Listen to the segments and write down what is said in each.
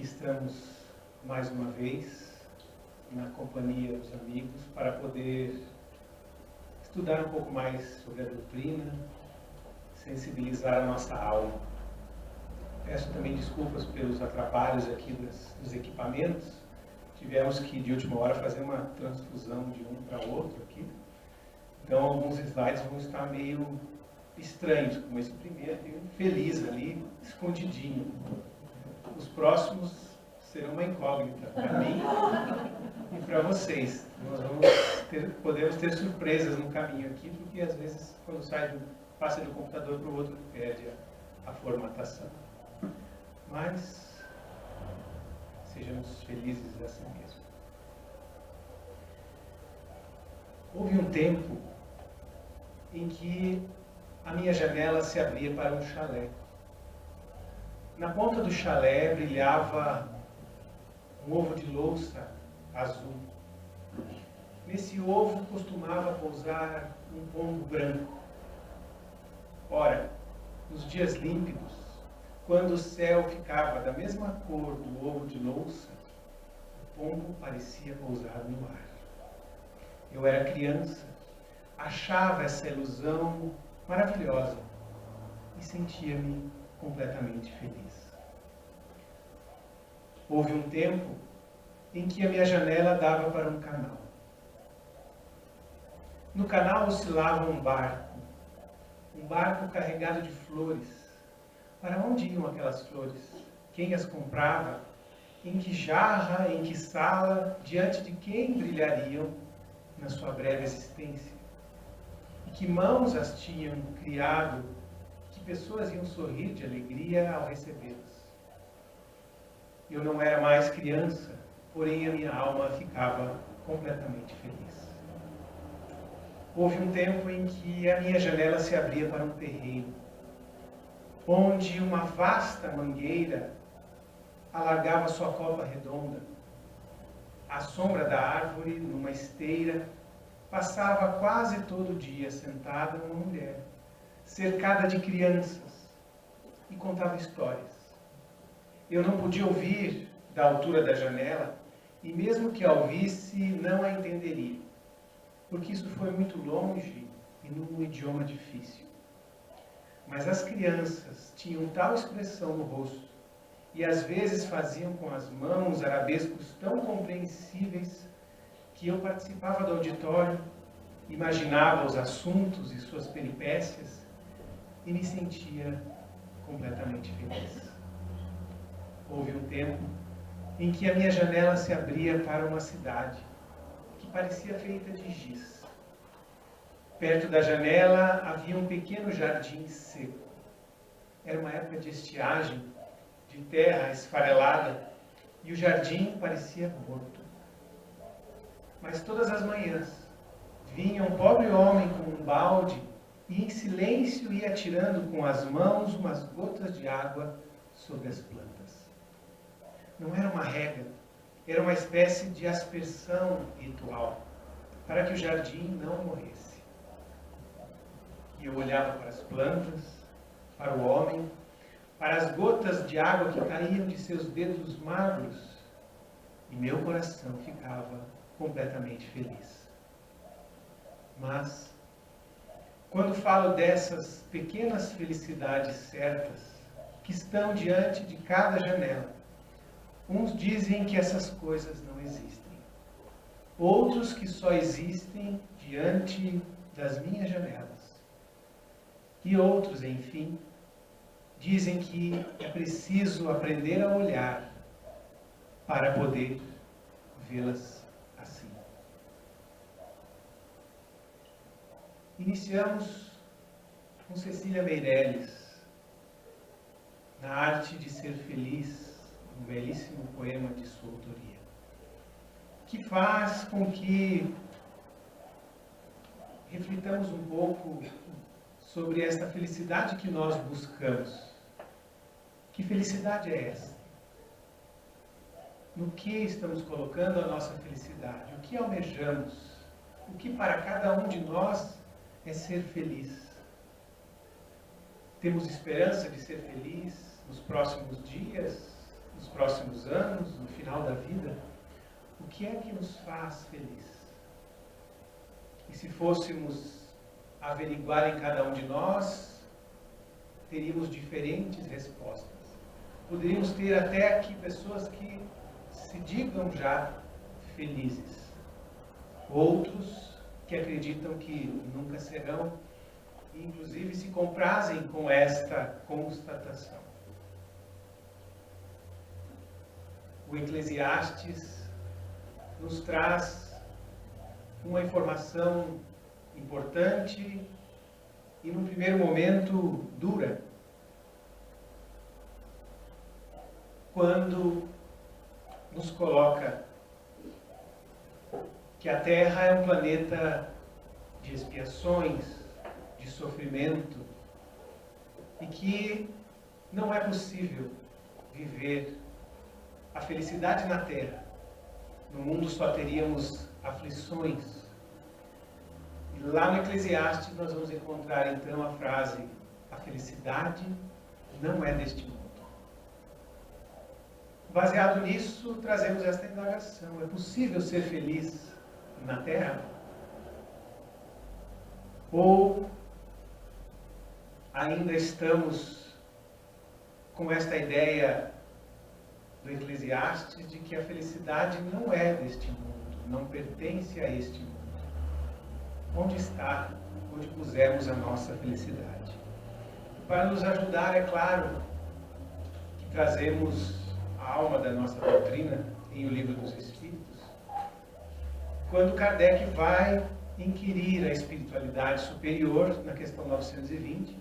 estamos mais uma vez na companhia dos amigos para poder estudar um pouco mais sobre a doutrina, sensibilizar a nossa alma. Peço também desculpas pelos atrapalhos aqui dos equipamentos. Tivemos que, de última hora, fazer uma transfusão de um para outro aqui. Então, alguns slides vão estar meio estranhos, como esse primeiro, tem um feliz ali, escondidinho. Os próximos serão uma incógnita para mim e para vocês. Nós podemos ter surpresas no caminho aqui, porque às vezes, quando passa de um computador para o outro, perde a formatação. Mas sejamos felizes assim mesmo. Houve um tempo em que a minha janela se abria para um chalé. Na ponta do chalé brilhava um ovo de louça azul. Nesse ovo costumava pousar um pombo branco. Ora, nos dias límpidos, quando o céu ficava da mesma cor do ovo de louça, o pombo parecia pousar no ar. Eu era criança, achava essa ilusão maravilhosa e sentia-me completamente feliz. Houve um tempo em que a minha janela dava para um canal. No canal oscilava um barco carregado de flores. Para onde iam aquelas flores? Quem as comprava? Em que jarra, em que sala, diante de quem brilhariam na sua breve existência? E que mãos as tinham criado, que pessoas iam sorrir de alegria ao recebê-las? Eu não era mais criança, porém a minha alma ficava completamente feliz. Houve um tempo em que a minha janela se abria para um terreiro, onde uma vasta mangueira alargava sua copa redonda. À sombra da árvore, numa esteira, passava quase todo dia sentada uma mulher, cercada de crianças, e contava histórias. Eu não podia ouvir da altura da janela, e mesmo que a ouvisse, não a entenderia, porque isso foi muito longe e num idioma difícil. Mas as crianças tinham tal expressão no rosto, e às vezes faziam com as mãos arabescos tão compreensíveis, que eu participava do auditório, imaginava os assuntos e suas peripécias, e me sentia completamente feliz. Houve um tempo em que a minha janela se abria para uma cidade que parecia feita de giz. Perto da janela havia um pequeno jardim seco. Era uma época de estiagem, de terra esfarelada, e o jardim parecia morto. Mas todas as manhãs vinha um pobre homem com um balde e em silêncio ia tirando com as mãos umas gotas de água sobre as plantas. Não era uma rega, era uma espécie de aspersão ritual, para que o jardim não morresse. E eu olhava para as plantas, para o homem, para as gotas de água que caíam de seus dedos magros, e meu coração ficava completamente feliz. Mas, quando falo dessas pequenas felicidades certas, que estão diante de cada janela, uns dizem que essas coisas não existem. Outros que só existem diante das minhas janelas. E outros, enfim, dizem que é preciso aprender a olhar para poder vê-las assim. Iniciamos com Cecília Meirelles, na arte de ser feliz, um belíssimo poema de sua autoria, que faz com que reflitamos um pouco sobre esta felicidade que nós buscamos. Que felicidade é essa? No que estamos colocando a nossa felicidade? O que almejamos? O que para cada um de nós é ser feliz? Temos esperança de ser feliz nos próximos dias, nos próximos anos, no final da vida, o que é que nos faz feliz? E se fôssemos averiguar em cada um de nós, teríamos diferentes respostas. Poderíamos ter até aqui pessoas que se digam já felizes. Outros que acreditam que nunca serão, e inclusive se comprazem com esta constatação. O Eclesiastes nos traz uma informação importante e, num primeiro momento, dura. Quando nos coloca que a Terra é um planeta de expiações, de sofrimento, e que não é possível viver a felicidade na Terra. No mundo só teríamos aflições. E lá no Eclesiastes nós vamos encontrar então a frase: a felicidade não é deste mundo. Baseado nisso, trazemos esta indagação: é possível ser feliz na Terra? Ou ainda estamos com esta ideia do Eclesiastes de que a felicidade não é deste mundo, não pertence a este mundo? Onde está, onde pusermos a nossa felicidade? Para nos ajudar, é claro, que trazemos a alma da nossa doutrina em O Livro dos Espíritos, quando Kardec vai inquirir a espiritualidade superior, na questão 920,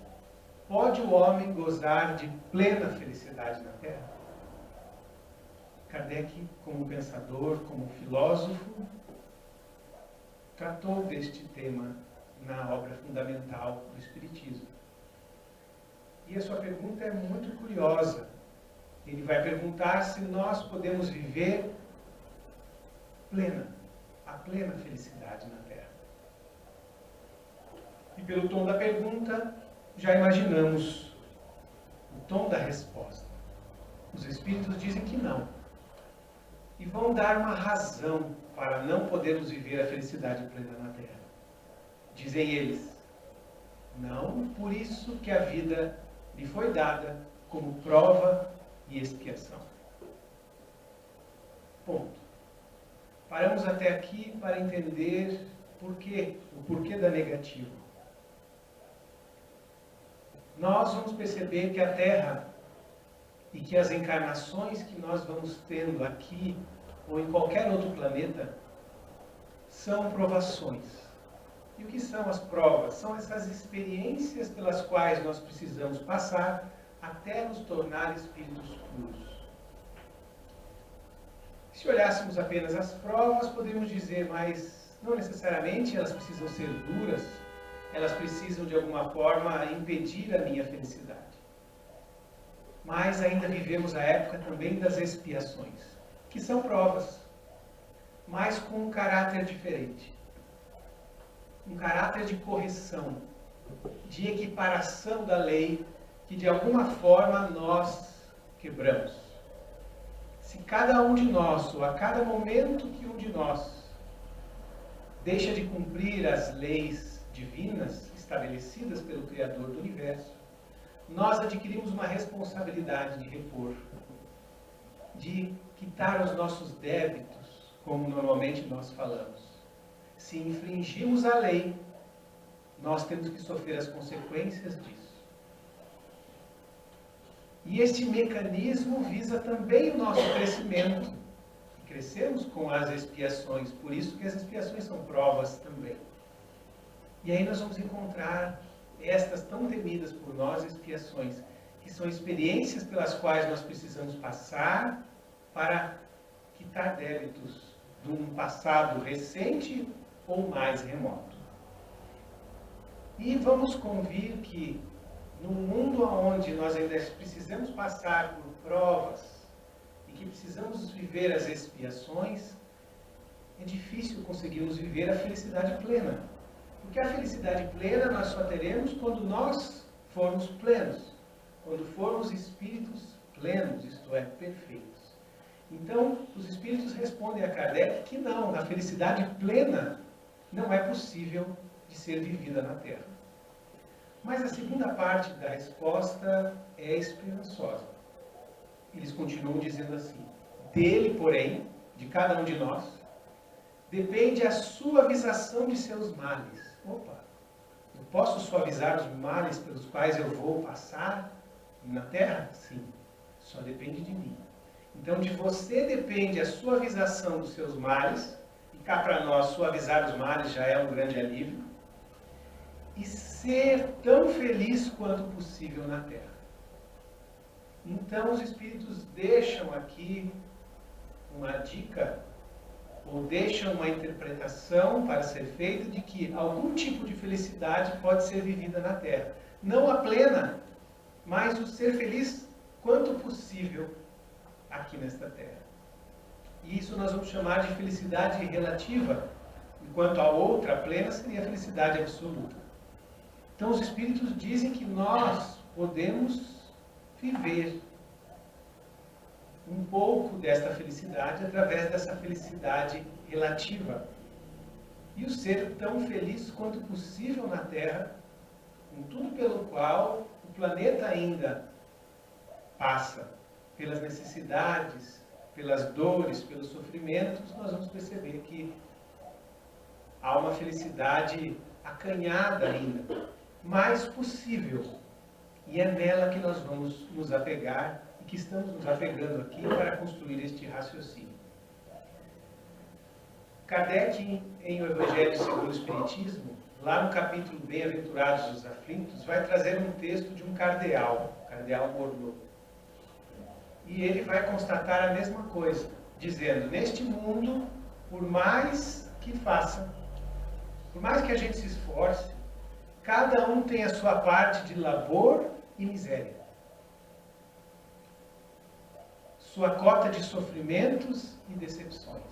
pode o homem gozar de plena felicidade na Terra? Kardec, como pensador, como filósofo, tratou deste tema na obra fundamental do Espiritismo. E a sua pergunta é muito curiosa. Ele vai perguntar se nós podemos viver a plena felicidade na Terra. E pelo tom da pergunta, já imaginamos o tom da resposta. Os Espíritos dizem que não. E vão dar uma razão para não podermos viver a felicidade plena na Terra. Dizem eles: não por isso que a vida lhe foi dada como prova e expiação. Ponto. Paramos até aqui para entender o porquê da negativa. Nós vamos perceber que a Terra e que as encarnações que nós vamos tendo aqui ou em qualquer outro planeta são provações. E o que são as provas? São essas experiências pelas quais nós precisamos passar até nos tornar espíritos puros. Se olhássemos apenas as provas, poderíamos dizer, mas não necessariamente elas precisam ser duras, elas precisam de alguma forma impedir a minha felicidade. Mas ainda vivemos a época também das expiações, que são provas, mas com um caráter diferente. Um caráter de correção, de equiparação da lei, que de alguma forma nós quebramos. Se cada um de nós, ou a cada momento que um de nós deixa de cumprir as leis divinas estabelecidas pelo Criador do Universo, nós adquirimos uma responsabilidade de repor, de quitar os nossos débitos, como normalmente nós falamos. Se infringimos a lei, nós temos que sofrer as consequências disso. E este mecanismo visa também o nosso crescimento. Crescemos com as expiações, por isso que as expiações são provas também. E aí nós vamos encontrar estas tão temidas por nós expiações, que são experiências pelas quais nós precisamos passar para quitar débitos de um passado recente ou mais remoto. E vamos convir que num mundo onde nós ainda precisamos passar por provas e que precisamos viver as expiações, é difícil conseguirmos viver a felicidade plena. Porque a felicidade plena nós só teremos quando nós formos plenos, quando formos espíritos plenos, isto é, perfeitos. Então, os espíritos respondem a Kardec que não, a felicidade plena não é possível de ser vivida na Terra. Mas a segunda parte da resposta é esperançosa. Eles continuam dizendo assim: dele, porém, de cada um de nós, depende a suavização de seus males. Opa! Eu posso suavizar os males pelos quais eu vou passar na Terra? Sim, só depende de mim. Então, de você depende a suavização dos seus males, e cá para nós, suavizar os males já é um grande alívio, e ser tão feliz quanto possível na Terra. Então, os Espíritos deixam aqui uma dica, ou deixam uma interpretação para ser feita de que algum tipo de felicidade pode ser vivida na Terra. Não a plena, mas o ser feliz quanto possível aqui nesta Terra. E isso nós vamos chamar de felicidade relativa, enquanto a outra, a plena, seria a felicidade absoluta. Então os Espíritos dizem que nós podemos viver um pouco desta felicidade através dessa felicidade relativa. E o ser tão feliz quanto possível na Terra, com tudo pelo qual o planeta ainda passa, pelas necessidades, pelas dores, pelos sofrimentos, nós vamos perceber que há uma felicidade acanhada ainda, mas possível. E é nela que nós vamos nos apegar e que estamos nos apegando aqui para construir este raciocínio. Kardec, em O Evangelho segundo o Espiritismo, lá no capítulo Bem-aventurados os aflitos, vai trazer um texto de um cardeal, Cardeal Morlot. E ele vai constatar a mesma coisa, dizendo: neste mundo, por mais que faça, por mais que a gente se esforce, cada um tem a sua parte de labor e miséria. Sua cota de sofrimentos e decepções.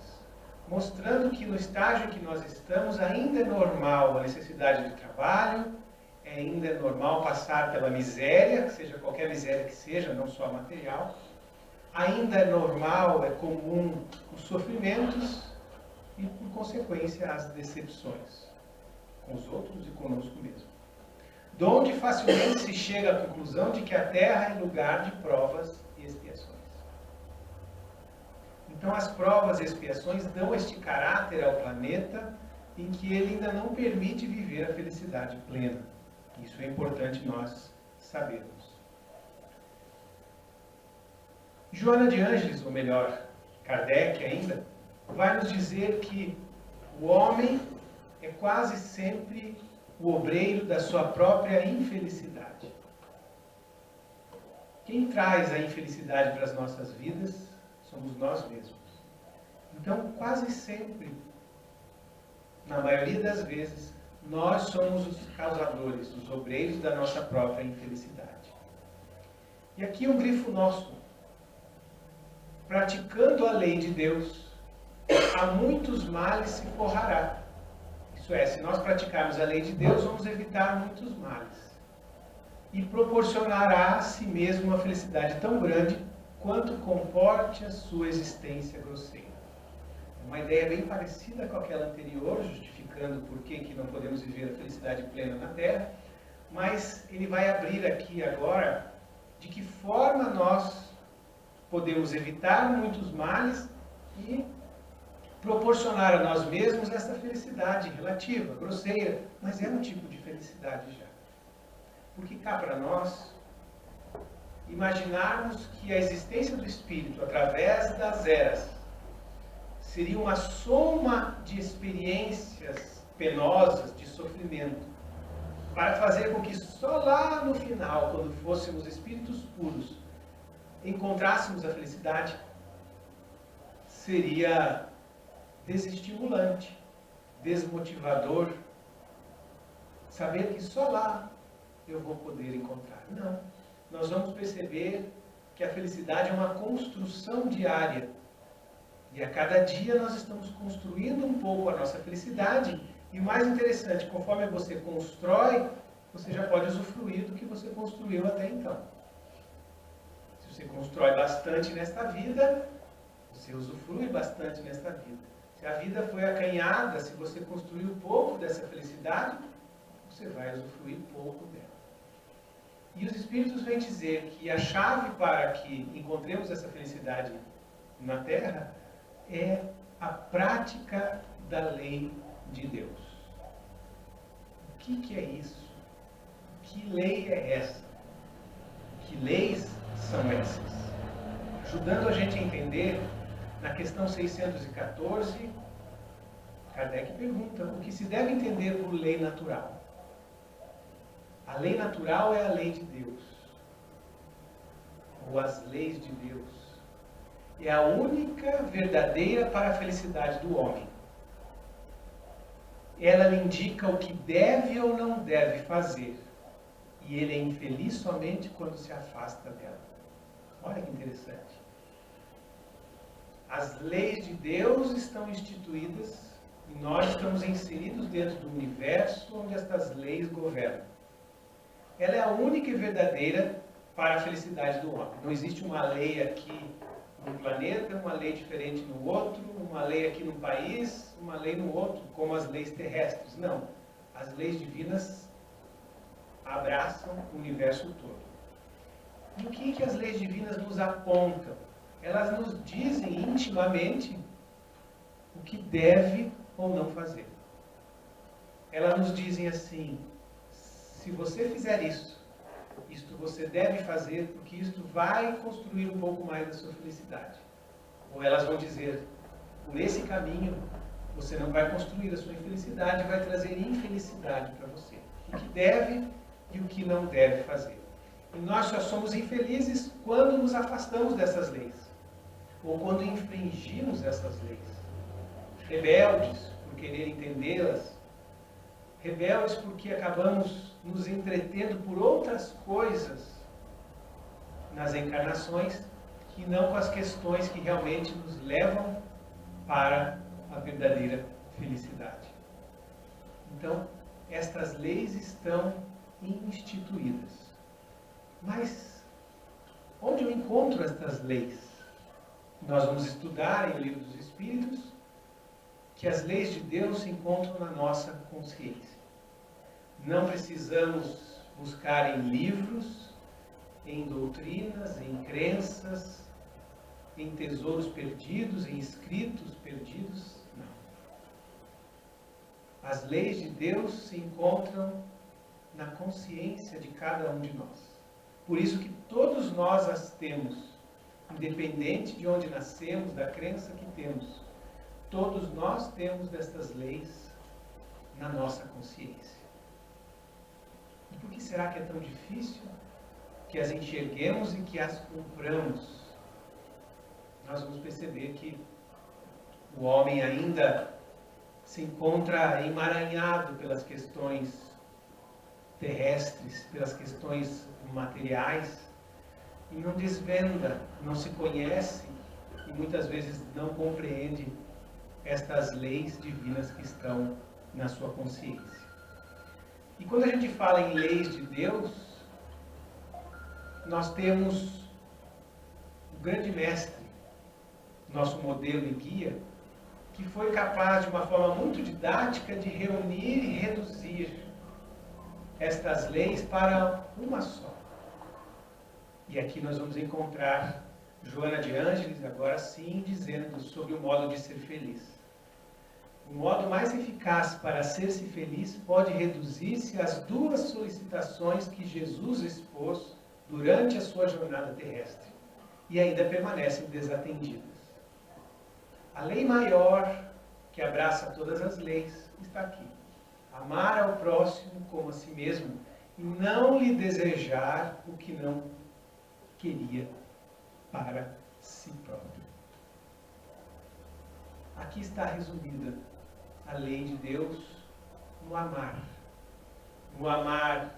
Mostrando que no estágio em que nós estamos ainda é normal a necessidade de trabalho, ainda é normal passar pela miséria, seja qualquer miséria que seja, não só material. Ainda é normal, é comum os sofrimentos e, por consequência, as decepções com os outros e conosco mesmo. Donde facilmente se chega à conclusão de que a Terra é lugar de provas e expiações. Então, as provas e expiações dão este caráter ao planeta em que ele ainda não permite viver a felicidade plena. Isso é importante nós sabermos. Joana de Ângeles, ou melhor, Kardec ainda, vai nos dizer que o homem é quase sempre o obreiro da sua própria infelicidade. Quem traz a infelicidade para as nossas vidas somos nós mesmos. Então, quase sempre, na maioria das vezes, nós somos os causadores, os obreiros da nossa própria infelicidade. E aqui um grifo nosso. Praticando a lei de Deus, a muitos males se forrará. Isso é, se nós praticarmos a lei de Deus, vamos evitar muitos males. E proporcionará a si mesmo uma felicidade tão grande quanto comporte a sua existência grosseira. Uma ideia bem parecida com aquela anterior, justificando por que não podemos viver a felicidade plena na Terra, mas ele vai abrir aqui agora de que forma nós podemos evitar muitos males e proporcionar a nós mesmos essa felicidade relativa, grosseira, mas é um tipo de felicidade já. Porque cá para nós, imaginarmos que a existência do Espírito, através das eras, seria uma soma de experiências penosas, de sofrimento, para fazer com que só lá no final, quando fôssemos espíritos puros, encontrássemos a felicidade, seria desestimulante, desmotivador, saber que só lá eu vou poder encontrar. Não. Nós vamos perceber que a felicidade é uma construção diária. E a cada dia nós estamos construindo um pouco a nossa felicidade. E o mais interessante, conforme você constrói, você já pode usufruir do que você construiu até então. Se você constrói bastante nesta vida, você usufrui bastante nesta vida. Se a vida foi acanhada, se você construiu pouco dessa felicidade, você vai usufruir pouco dela. E os Espíritos vêm dizer que a chave para que encontremos essa felicidade na Terra é a prática da lei de Deus. O que é isso? Que lei é essa? Que leis são essas? Ajudando a gente a entender, na questão 614, Kardec pergunta o que se deve entender por lei natural. A lei natural é a lei de Deus, ou as leis de Deus. É a única verdadeira para a felicidade do homem. Ela lhe indica o que deve ou não deve fazer, e ele é infeliz somente quando se afasta dela. Olha que interessante. As leis de Deus estão instituídas e nós estamos inseridos dentro do universo onde estas leis governam. Ela é a única e verdadeira para a felicidade do homem. Não existe uma lei aqui no planeta, uma lei diferente no outro, uma lei aqui no país, uma lei no outro, como as leis terrestres. Não. As leis divinas abraçam o universo todo. E o que as leis divinas nos apontam? Elas nos dizem intimamente o que deve ou não fazer. Elas nos dizem assim: se você fizer isso, isto você deve fazer, porque isto vai construir um pouco mais da sua felicidade. Ou elas vão dizer: por esse caminho você não vai construir a sua infelicidade, vai trazer infelicidade para você. O que deve e o que não deve fazer. E nós só somos infelizes quando nos afastamos dessas leis, ou quando infringimos essas leis. Rebeldes por querer entendê-las, rebeldes porque acabamos nos entretendo por outras coisas nas encarnações que não com as questões que realmente nos levam para a verdadeira felicidade. Então, estas leis estão instituídas. Mas onde eu encontro estas leis? Nós vamos estudar em O Livro dos Espíritos que as leis de Deus se encontram na nossa consciência. Não precisamos buscar em livros, em doutrinas, em crenças, em tesouros perdidos, em escritos perdidos. Não. As leis de Deus se encontram na consciência de cada um de nós. Por isso que todos nós as temos, independente de onde nascemos, da crença que temos. Todos nós temos destas leis na nossa consciência. E por que será que é tão difícil que as enxerguemos e que as cumpramos? Nós vamos perceber que o homem ainda se encontra emaranhado pelas questões terrestres, pelas questões materiais, e não desvenda, não se conhece e muitas vezes não compreende estas leis divinas que estão na sua consciência. E quando a gente fala em leis de Deus, nós temos o grande mestre, nosso modelo e guia, que foi capaz de uma forma muito didática de reunir e reduzir estas leis para uma só. E aqui nós vamos encontrar Joana de Ângeles, agora sim, dizendo sobre o modo de ser feliz. O modo mais eficaz para ser-se feliz pode reduzir-se às duas solicitações que Jesus expôs durante a sua jornada terrestre e ainda permanecem desatendidas. A lei maior, que abraça todas as leis, está aqui. Amar ao próximo como a si mesmo e não lhe desejar o que não queria para si próprio. Aqui está resumida a lei de Deus no amar. No amar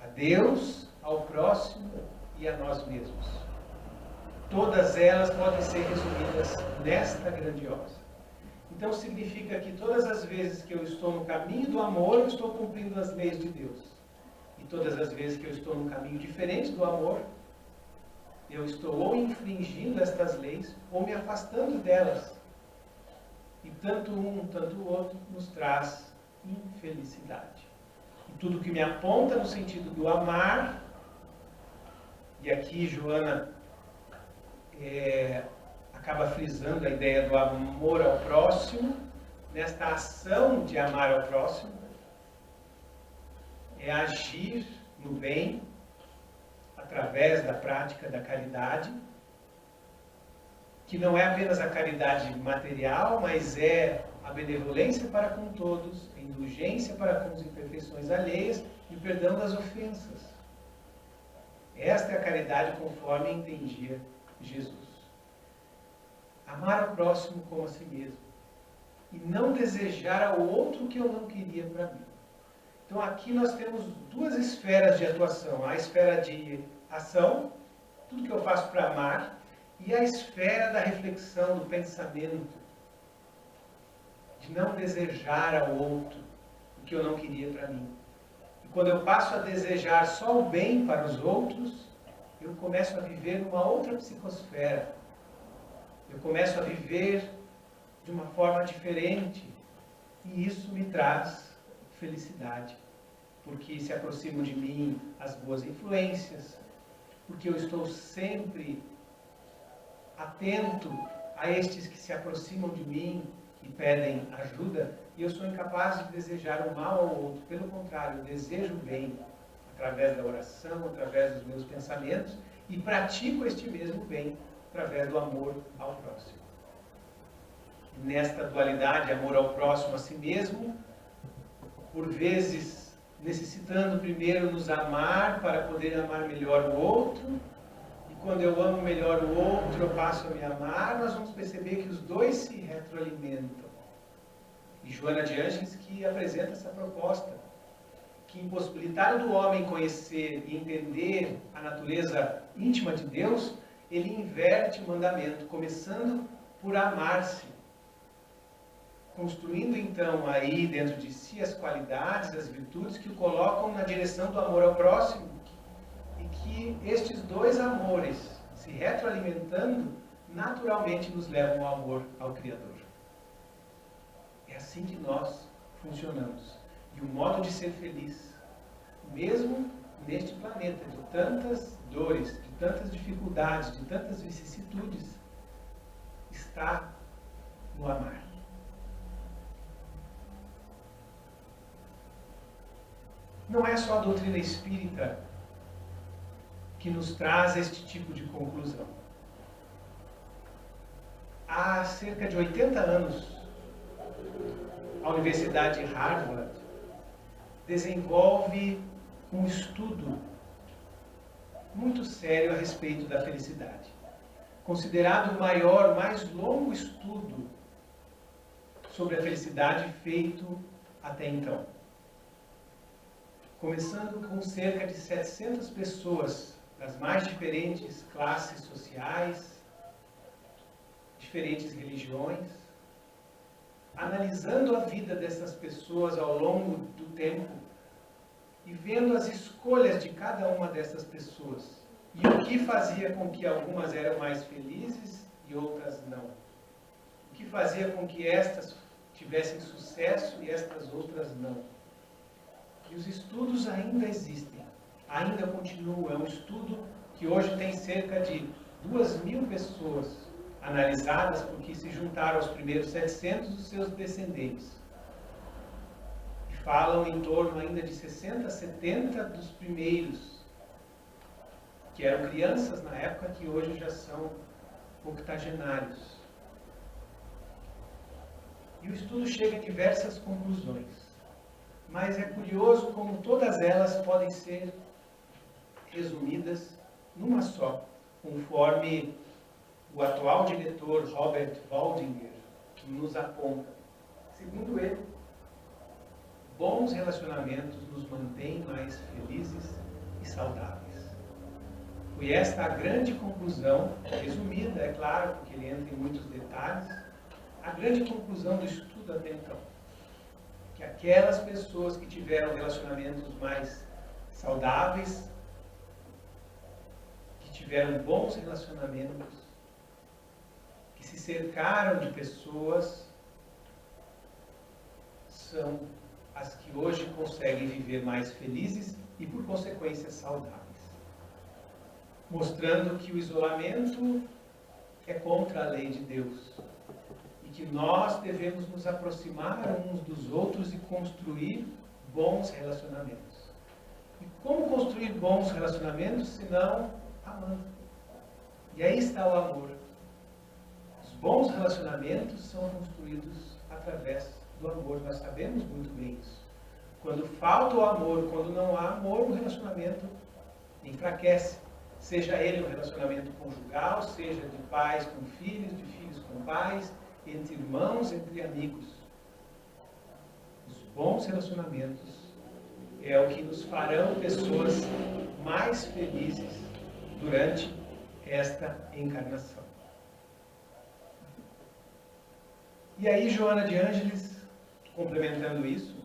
a Deus, ao próximo e a nós mesmos. Todas elas podem ser resumidas nesta grandiosa. Então significa que todas as vezes que eu estou no caminho do amor, eu estou cumprindo as leis de Deus. E todas as vezes que eu estou no caminho diferente do amor, eu estou ou infringindo estas leis ou me afastando delas. E tanto um, tanto o outro nos traz infelicidade. E tudo que me aponta no sentido do amar, e aqui Joana acaba frisando a ideia do amor ao próximo, nesta ação de amar ao próximo, é agir no bem, através da prática da caridade, que não é apenas a caridade material, mas é a benevolência para com todos, a indulgência para com as imperfeições alheias e o perdão das ofensas. Esta é a caridade conforme entendia Jesus. Amar ao próximo como a si mesmo. E não desejar ao outro o que eu não queria para mim. Então aqui nós temos duas esferas de atuação. A esfera de ação, tudo que eu faço para amar, e a esfera da reflexão, do pensamento, de não desejar ao outro o que eu não queria para mim. E quando eu passo a desejar só o bem para os outros, eu começo a viver numa outra psicosfera. Eu começo a viver de uma forma diferente. E isso me traz felicidade. Porque se aproximam de mim as boas influências, porque eu estou sempre atento a estes que se aproximam de mim, que pedem ajuda, e eu sou incapaz de desejar o mal ao outro. Pelo contrário, eu desejo o bem através da oração, através dos meus pensamentos, e pratico este mesmo bem através do amor ao próximo. Nesta dualidade, amor ao próximo, a si mesmo, por vezes necessitando primeiro nos amar para poder amar melhor o outro, e quando eu amo melhor o outro, eu passo a me amar, nós vamos perceber que os dois se retroalimentam. E Joana de Ângeles que apresenta essa proposta, que impossibilitar do homem conhecer e entender a natureza íntima de Deus, ele inverte o mandamento, começando por amar-se, construindo então aí dentro de si as qualidades, as virtudes que o colocam na direção do amor ao próximo, e que estes dois amores, se retroalimentando, naturalmente nos levam ao amor ao Criador. É assim que nós funcionamos. E o modo de ser feliz, mesmo neste planeta de tantas dores, de tantas dificuldades, de tantas vicissitudes, está no amar. Não é só a doutrina espírita que nos traz este tipo de conclusão. Há cerca de 80 anos, a Universidade de Harvard desenvolve um estudo muito sério a respeito da felicidade. Considerado o maior, mais longo estudo sobre a felicidade feito até então. Começando com cerca de 700 pessoas das mais diferentes classes sociais, diferentes religiões, analisando a vida dessas pessoas ao longo do tempo e vendo as escolhas de cada uma dessas pessoas e o que fazia com que algumas eram mais felizes e outras não. O que fazia com que estas tivessem sucesso e estas outras não. E os estudos ainda existem, ainda continuam. É um estudo que hoje tem cerca de 2.000 pessoas analisadas, porque se juntaram aos primeiros 700 dos seus descendentes. E falam em torno ainda de 60, 70 dos primeiros, que eram crianças na época, que hoje já são octogenários. E o estudo chega a diversas conclusões. Mas é curioso como todas elas podem ser resumidas numa só, conforme o atual diretor Robert Waldinger nos aponta. Segundo ele, bons relacionamentos nos mantêm mais felizes e saudáveis. Foi esta a grande conclusão, resumida, é claro, porque ele entra em muitos detalhes, a grande conclusão do estudo até então. Que aquelas pessoas que tiveram relacionamentos mais saudáveis, que tiveram bons relacionamentos, que se cercaram de pessoas, são as que hoje conseguem viver mais felizes e, por consequência, saudáveis. Mostrando que o isolamento é contra a lei de Deus e que nós devemos nos aproximar uns dos outros e construir bons relacionamentos. E como construir bons relacionamentos se não amando? E aí está o amor. Os bons relacionamentos são construídos através do amor. Nós sabemos muito bem isso. Quando falta o amor, quando não há amor, o relacionamento enfraquece. Seja ele um relacionamento conjugal, seja de pais com filhos, de filhos com pais, entre irmãos, entre amigos. Os bons relacionamentos é o que nos farão pessoas mais felizes durante esta encarnação. E aí Joana de Ângeles, complementando isso,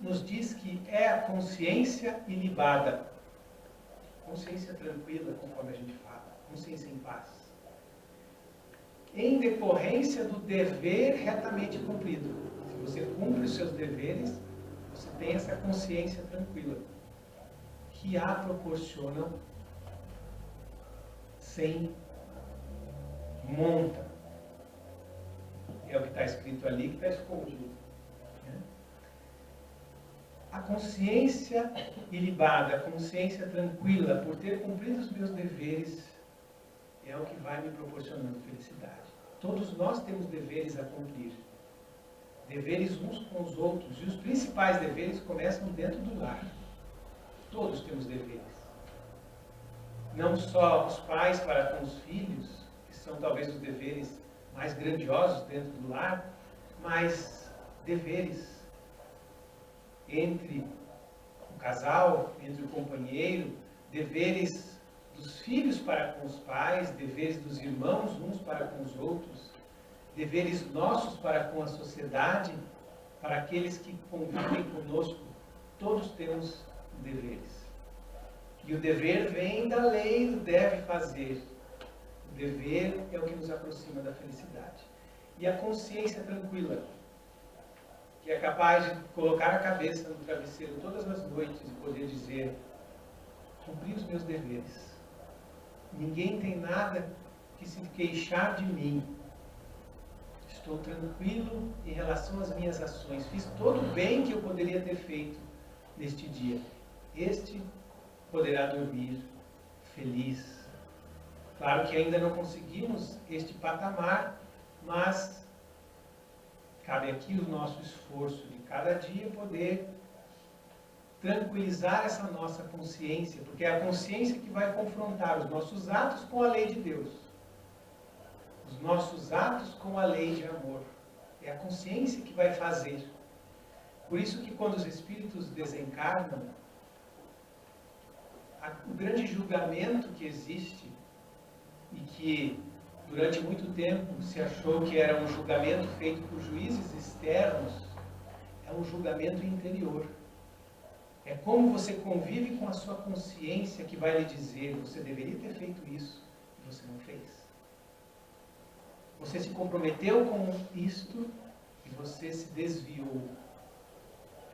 nos diz que é a consciência ilibada, consciência tranquila, conforme a gente fala, consciência em paz, em decorrência do dever retamente cumprido. Se você cumpre os seus deveres, você tem essa consciência tranquila, que a proporcionam sem monta. É o que está escrito ali, que está escondido. A consciência ilibada, a consciência tranquila, por ter cumprido os meus deveres, é o que vai me proporcionando felicidade. Todos nós temos deveres a cumprir. Deveres uns com os outros. E os principais deveres começam dentro do lar. Todos temos deveres. Não só os pais para com os filhos, que são talvez os deveres mais grandiosos dentro do lar, mas deveres entre o casal, entre o companheiro, deveres dos filhos para com os pais, deveres dos irmãos uns para com os outros, deveres nossos para com a sociedade, para aqueles que convivem conosco. Todos temos deveres. E o dever vem da lei do deve fazer. O dever é o que nos aproxima da felicidade. E a consciência tranquila, que é capaz de colocar a cabeça no travesseiro todas as noites e poder dizer: cumpri os meus deveres. Ninguém tem nada que se queixar de mim. Estou tranquilo em relação às minhas ações. Fiz todo o bem que eu poderia ter feito neste dia. Este poderá dormir feliz. Claro que ainda não conseguimos este patamar, mas cabe aqui o nosso esforço de cada dia poder tranquilizar essa nossa consciência, porque é a consciência que vai confrontar os nossos atos com a lei de Deus. Os nossos atos com a lei de amor. É a consciência que vai fazer. Por isso que quando os espíritos desencarnam, o grande julgamento que existe, e que durante muito tempo se achou que era um julgamento feito por juízes externos, é um julgamento interior. É como você convive com a sua consciência que vai lhe dizer: você deveria ter feito isso e você não fez. Você se comprometeu com isto e você se desviou.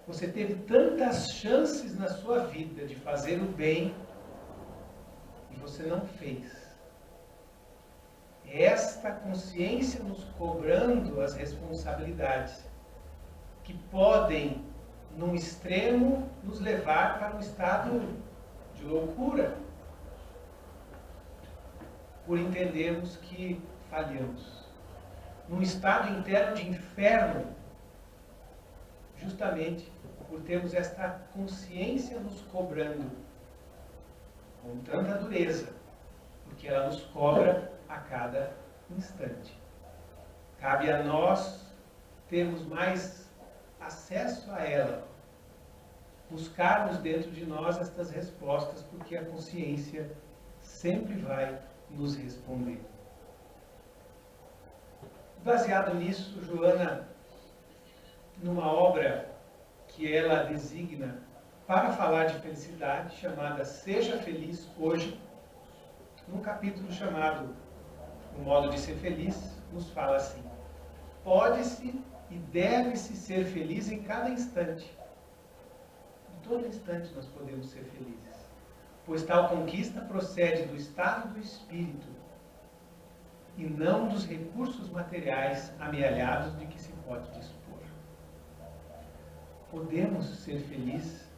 Você teve tantas chances na sua vida de fazer o bem e você não fez. Esta consciência nos cobrando as responsabilidades que podem, num extremo, nos levar para um estado de loucura, por entendermos que falhamos. Num estado interno de inferno, justamente por termos esta consciência nos cobrando com tanta dureza, porque ela nos cobra a cada instante. Cabe a nós termos mais acesso a ela, buscarmos dentro de nós estas respostas, porque a consciência sempre vai nos responder. Baseado nisso, Joana, numa obra que ela designa para falar de felicidade, chamada Seja Feliz Hoje, num capítulo chamado O Modo de Ser Feliz, nos fala assim: pode-se e deve-se ser feliz em cada instante. Em todo instante nós podemos ser felizes, pois tal conquista procede do estado do espírito e não dos recursos materiais amealhados de que se pode dispor. Podemos ser felizes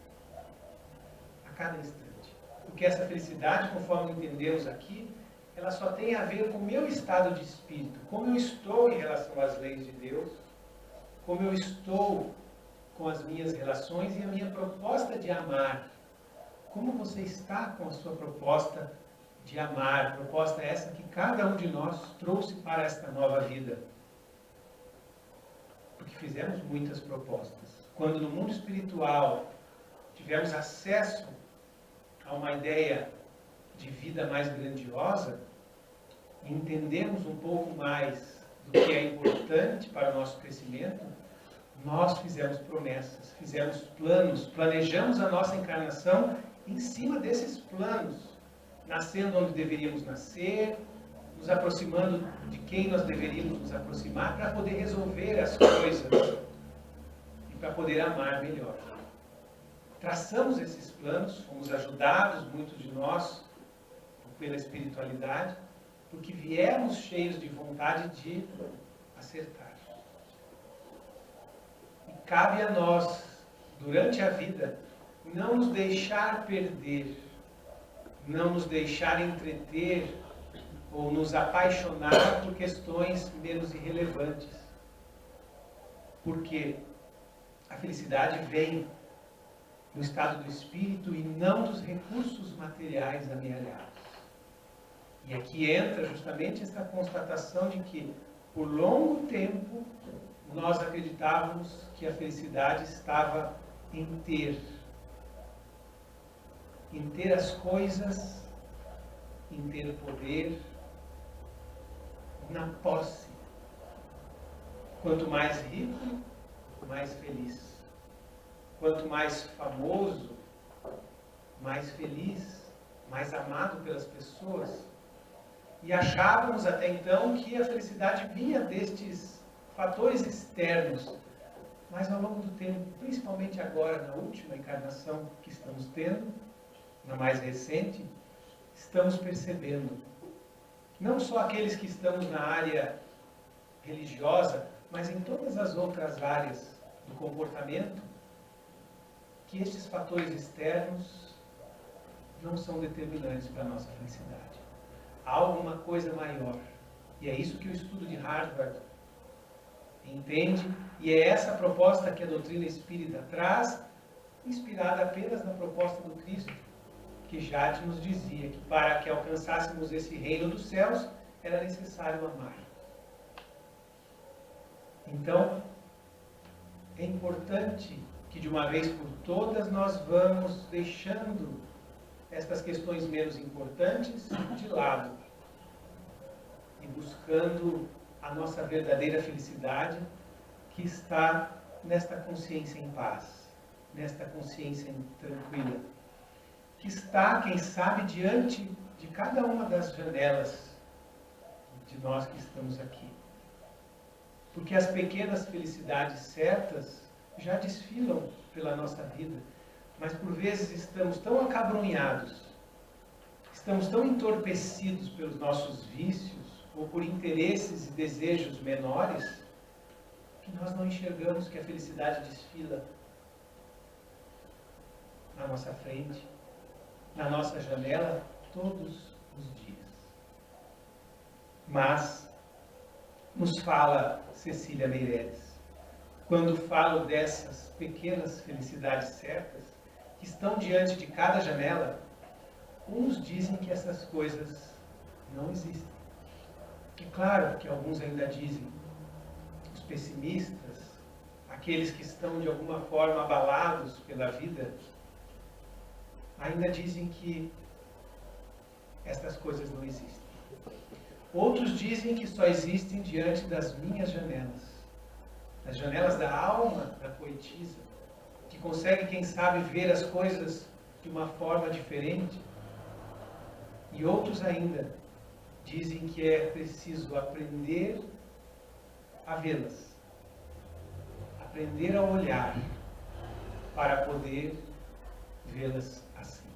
a cada instante, porque essa felicidade, conforme entendemos aqui, ela só tem a ver com o meu estado de espírito, como eu estou em relação às leis de Deus, como eu estou com as minhas relações e a minha proposta de amar. Como você está com a sua proposta de amar? Proposta essa que cada um de nós trouxe para esta nova vida. Porque fizemos muitas propostas. Quando no mundo espiritual tivemos acesso a uma ideia de vida mais grandiosa, e entendemos um pouco mais do que é importante para o nosso crescimento, nós fizemos promessas, fizemos planos, planejamos a nossa encarnação em cima desses planos, nascendo onde deveríamos nascer, nos aproximando de quem nós deveríamos nos aproximar para poder resolver as coisas e para poder amar melhor. Traçamos esses planos, fomos ajudados, muitos de nós, pela espiritualidade, porque viemos cheios de vontade de acertar. E cabe a nós, durante a vida, não nos deixar perder, não nos deixar entreter ou nos apaixonar por questões menos irrelevantes. Porque a felicidade vem do estado do espírito e não dos recursos materiais amealhados. E aqui entra justamente essa constatação de que, por longo tempo, nós acreditávamos que a felicidade estava em ter as coisas, em ter poder, na posse. Quanto mais rico, mais feliz. Quanto mais famoso, mais feliz, mais amado pelas pessoas. E achávamos até então que a felicidade vinha destes fatores externos. Mas ao longo do tempo, principalmente agora na última encarnação que estamos tendo, na mais recente, estamos percebendo, não só aqueles que estamos na área religiosa, mas em todas as outras áreas do comportamento, que estes fatores externos não são determinantes para a nossa felicidade. Há alguma coisa maior. E é isso que o estudo de Harvard entende, e é essa proposta que a doutrina espírita traz, inspirada apenas na proposta do Cristo, que já nos dizia que para que alcançássemos esse reino dos céus, era necessário amar. Então, é importante que de uma vez por todas nós vamos deixando estas questões menos importantes de lado e buscando a nossa verdadeira felicidade, que está nesta consciência em paz, nesta consciência tranquila, que está, quem sabe, diante de cada uma das janelas de nós que estamos aqui. Porque as pequenas felicidades certas já desfilam pela nossa vida, mas por vezes estamos tão acabrunhados, estamos tão entorpecidos pelos nossos vícios ou por interesses e desejos menores, que nós não enxergamos que a felicidade desfila na nossa frente, na nossa janela, todos os dias. Mas, nos fala Cecília Meirelles, quando falo dessas pequenas felicidades certas, que estão diante de cada janela, uns dizem que essas coisas não existem. É claro que alguns ainda dizem, os pessimistas, aqueles que estão de alguma forma abalados pela vida, ainda dizem que estas coisas não existem. Outros dizem que só existem diante das minhas janelas, das janelas da alma da poetisa, que consegue, quem sabe, ver as coisas de uma forma diferente. E outros ainda dizem que é preciso aprender a vê-las, aprender a olhar para poder vê-las assim.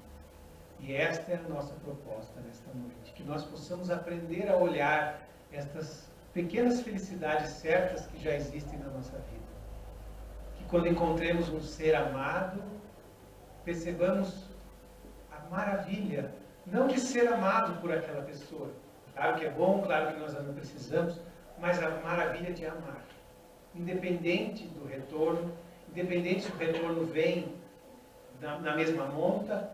E esta é a nossa proposta nesta noite, que nós possamos aprender a olhar estas pequenas felicidades certas que já existem na nossa vida. Que quando encontremos um ser amado, percebamos a maravilha, não de ser amado por aquela pessoa. Claro que é bom, claro que nós não precisamos, mas a maravilha de amar. Independente do retorno, independente se o retorno vem na mesma monta,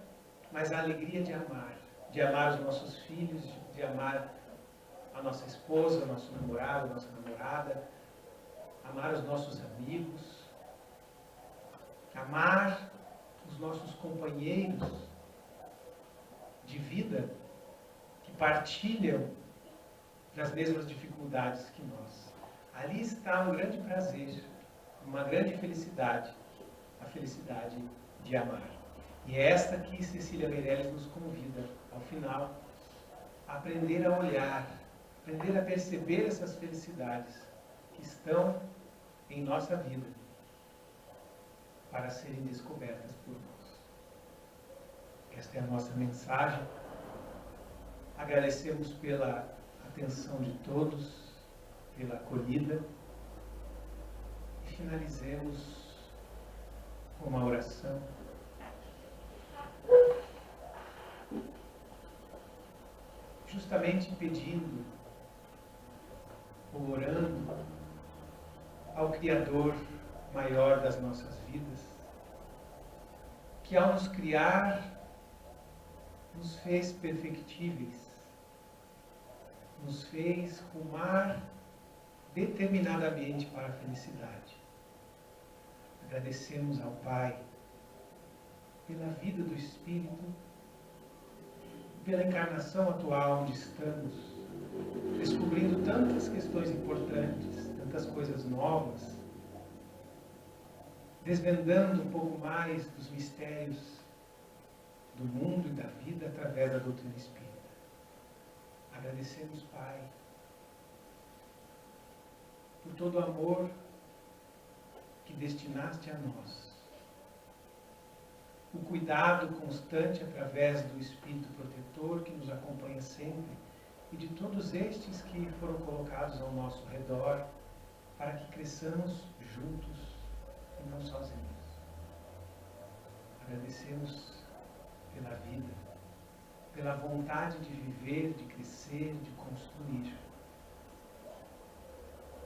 mas a alegria de amar os nossos filhos, de amar a nossa esposa, o nosso namorado, a nossa namorada, amar os nossos amigos, amar os nossos companheiros de vida que partilham das mesmas dificuldades que nós. Ali está um grande prazer, uma grande felicidade, a felicidade de amar. E é esta que Cecília Meirelles nos convida, ao final, a aprender a olhar, aprender a perceber essas felicidades que estão em nossa vida, para serem descobertas por nós. Esta é a nossa mensagem. Agradecemos pela atenção de todos, pela acolhida, e finalizemos com uma oração. Justamente pedindo, ou orando ao Criador maior das nossas vidas, que ao nos criar, nos fez perfectíveis, nos fez rumar determinadamente para a felicidade. Agradecemos ao Pai pela vida do Espírito, pela encarnação atual onde estamos, descobrindo tantas questões importantes, tantas coisas novas, desvendando um pouco mais dos mistérios do mundo e da vida através da doutrina espírita. Agradecemos, Pai, por todo o amor que destinaste a nós, o cuidado constante através do Espírito Protetor que nos acompanha sempre e de todos estes que foram colocados ao nosso redor para que cresçamos juntos e não sozinhos. Agradecemos pela vida, pela vontade de viver, de crescer, de construir.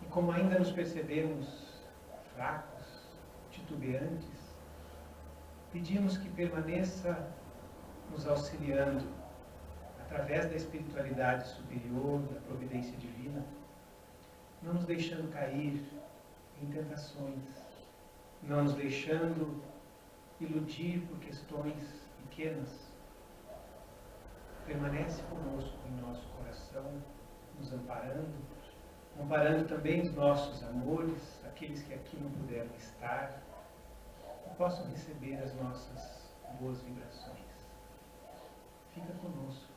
E como ainda nos percebemos fracos, titubeantes, pedimos que permaneça nos auxiliando através da espiritualidade superior, da providência divina, não nos deixando cair em tentações, não nos deixando iludir por questões pequenas. Permanece conosco em nosso coração, nos amparando também os nossos amores, aqueles que aqui não puderam estar, que possam receber as nossas boas vibrações. Fica conosco.